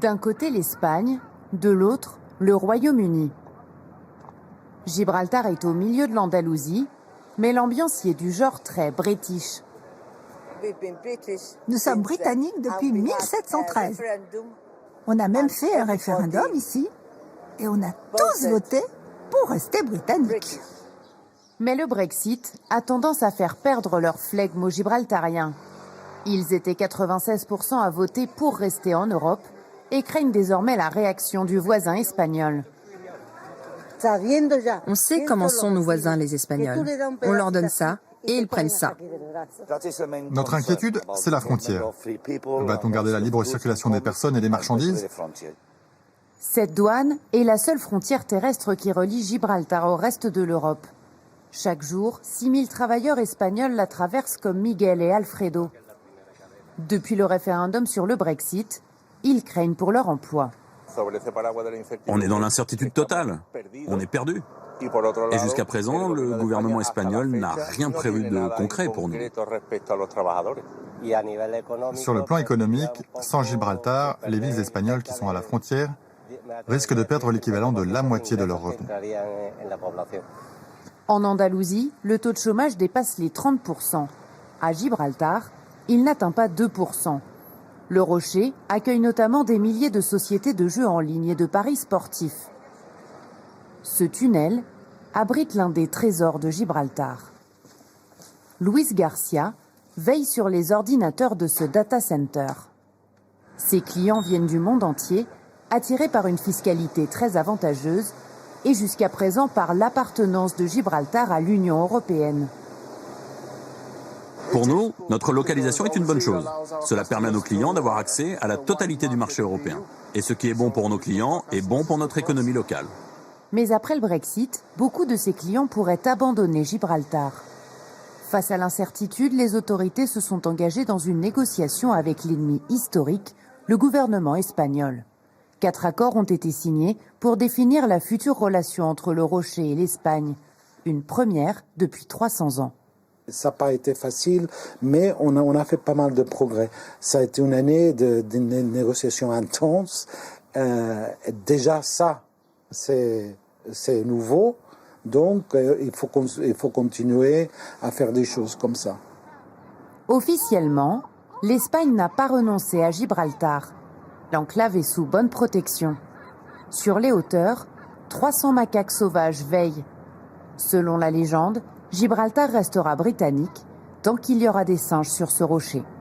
D'un côté l'Espagne, de l'autre le Royaume-Uni. Gibraltar est au milieu de l'Andalousie, mais l'ambiance y est du genre très british. Nous sommes britanniques depuis 1713. On a même fait un référendum ici et on a tous voté pour rester britanniques. Mais le Brexit a tendance à faire perdre leur flegme aux Gibraltariens. Ils étaient 96% à voter pour rester en Europe et craignent désormais la réaction du voisin espagnol. On sait comment sont nos voisins les Espagnols. On leur donne ça et ils prennent ça. Notre inquiétude, c'est la frontière. Va-t-on garder la libre circulation des personnes et des marchandises? Cette douane est la seule frontière terrestre qui relie Gibraltar au reste de l'Europe. Chaque jour, 6000 travailleurs espagnols la traversent comme Miguel et Alfredo. Depuis le référendum sur le Brexit, ils craignent pour leur emploi. On est dans l'incertitude totale. On est perdu. Et jusqu'à présent, le gouvernement espagnol n'a rien prévu de concret pour nous. Sur le plan économique, sans Gibraltar, les villes espagnoles qui sont à la frontière risquent de perdre l'équivalent de la moitié de leurs revenus. En Andalousie, le taux de chômage dépasse les 30%. À Gibraltar, il n'atteint pas 2%. Le Rocher accueille notamment des milliers de sociétés de jeux en ligne et de paris sportifs. Ce tunnel abrite l'un des trésors de Gibraltar. Luis Garcia veille sur les ordinateurs de ce data center. Ses clients viennent du monde entier, attirés par une fiscalité très avantageuse et jusqu'à présent par l'appartenance de Gibraltar à l'Union européenne. Pour nous, notre localisation est une bonne chose. Cela permet à nos clients d'avoir accès à la totalité du marché européen. Et ce qui est bon pour nos clients est bon pour notre économie locale. Mais après le Brexit, beaucoup de ces clients pourraient abandonner Gibraltar. Face à l'incertitude, les autorités se sont engagées dans une négociation avec l'ennemi historique, le gouvernement espagnol. 4 accords ont été signés pour définir la future relation entre le Rocher et l'Espagne. Une première depuis 300 ans. Ça n'a pas été facile, mais on a fait pas mal de progrès. Ça a été une année de négociations intenses. Déjà ça, c'est nouveau. Donc il faut continuer à faire des choses comme ça. Officiellement, l'Espagne n'a pas renoncé à Gibraltar. L'enclave est sous bonne protection. Sur les hauteurs, 300 macaques sauvages veillent. Selon la légende, Gibraltar restera britannique tant qu'il y aura des singes sur ce rocher.